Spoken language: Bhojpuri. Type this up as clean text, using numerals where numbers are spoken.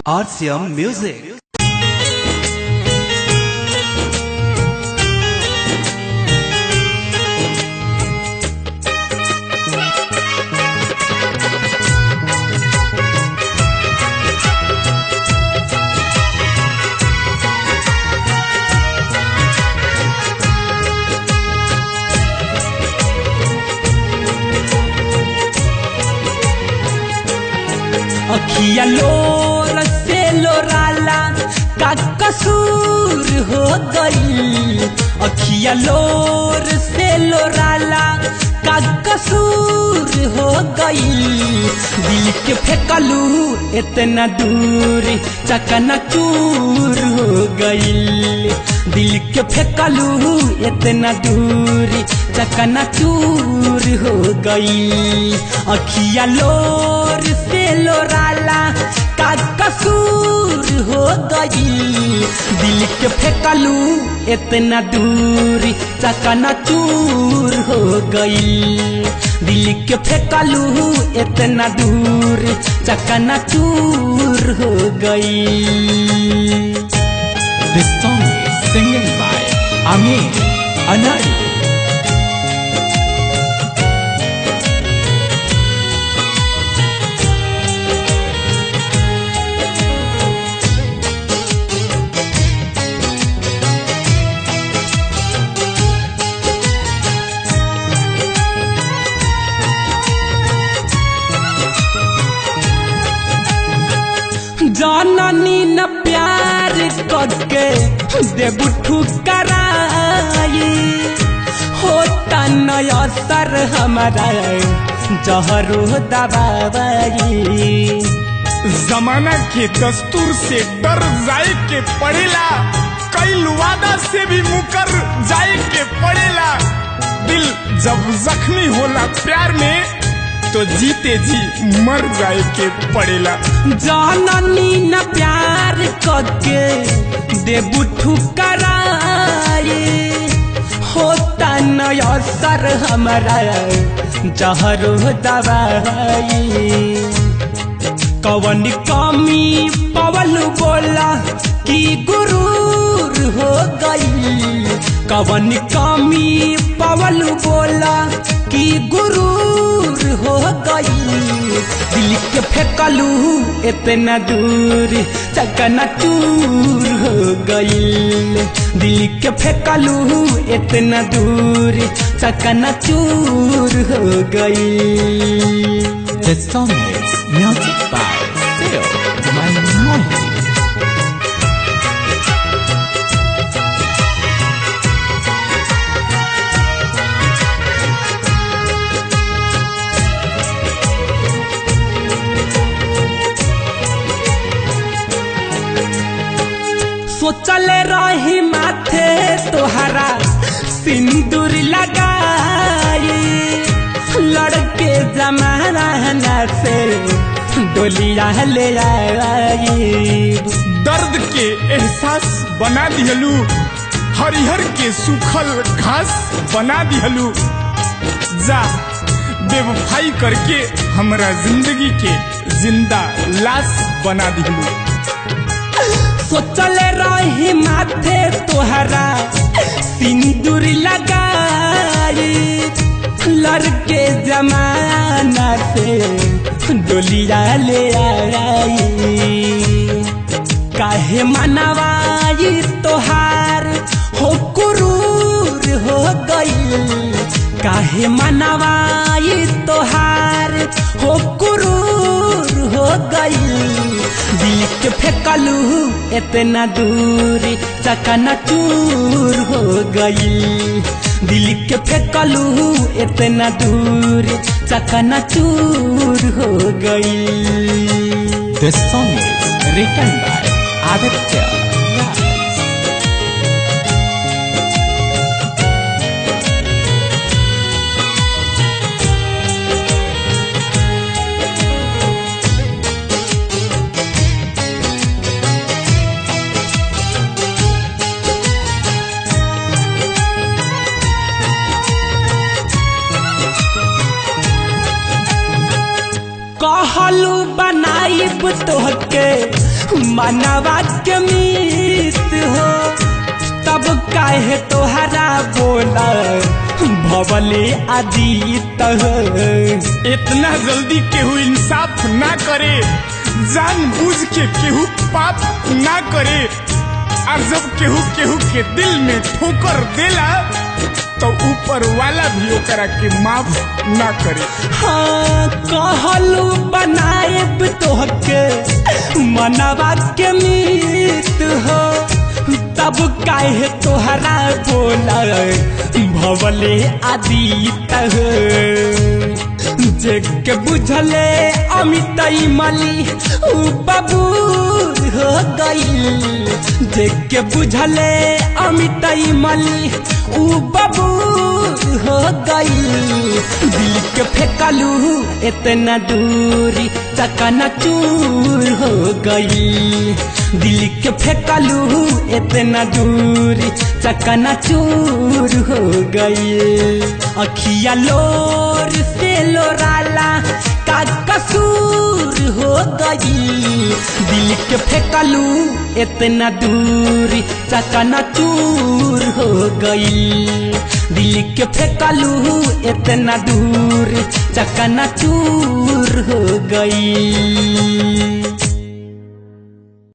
RCM Music. अखिया लोर से लोराला का कसूर हो गई। अखिया लोर से लोराला का कसूर हो गई। दिल के फेंकलू इतना दूर चकना चूर हो गई। दिल के फेंकलू इतना दूर चकना चूर हो गई। अखिया लोर से लोराला का कसूर हो गई। दिल के फेंकलू इतना दूर चकना चूर हो गई। दिल के फेंकलू इतना दूर चकना चूर हो गई। This song is singing by Amir Anari. जाननी न प्यार करके देबू ठुकराई। होता न असर हमारा जहरो दबाई। जमाना के दस्तूर से डर जाए के पड़ेला। कई वादा से भी मुकर जाए के पड़ेला। दिल जब जख्मी होला प्यार में तो जीते जी मर जाए के पड़ेला। जाननी न प्यार करके देबू ठुकराई। होता न असर हमारा जहरो दवाई। कवन कमी पवल बोला कि गुरूर हो गई। कवन कमी पवल बोला कि गुरूर हो गई। दिल के फेंकलू इतना दूर चकना चूर हो गई। दिल के फेंकलू इतना दूर चकना चूर हो गई। This song is music by Phil Manmohan. सोचले रही माथे तोहरा सिंदूर लगाई। लड़के जमाना से डोलिया ले आई। दर्द के एहसास बना दिहलू। हरिहर के सूखल घास बना दिहलू। जा बेवफाई करके हमरा जिंदगी के जिंदा लाश बना दिहलू। सोचले रही माथे तोहरा सिंदूर लगाई। लड़के जमाना से डोलिया ले आई। काहे मनवाई तोहार हो कुरूर हो गई। काहे मनवाई तोहार हो कुरूर हो गई। दिल के फेंकलू इतना दूर चकना चूर हो गई। दिल के फेंकलू इतना दूर चकना चूर हो गई। This song is written by Aditya Raj. कह कहलू बनाइब तोहके मनवा के मीत हो, तब काहे तोहरा बोला भवले आदित हो। इतना जल्दी केहू इंसाफ ना करे, जानबूझ के केहू पाप ना करे, और जब केहू के दिल में ठोकर देला तो ऊपर वाला भी ओकरा के माफ ना करे। हाँ कहलू बनाएब तोहके मनवा के मीत हो, तब काहे तोहरा बोला भवले आदित हो। जेके बुझले अमित मली उ बबूर हो गई, जेके बुझले अमित मली उ बबूर हो गई। दिल के फेंकलू इतना दूरी चकना चूर हो गई, दिल के फेंकलू इतना दूरी चकना चूर हो गई। अखिया लोर से लोराला का कसूर हो गई, दिल के फेंकलू इतना दूरी चकना चूर हो गई, दिल के फेंकलू इतना दूर चकना चूर हो गई।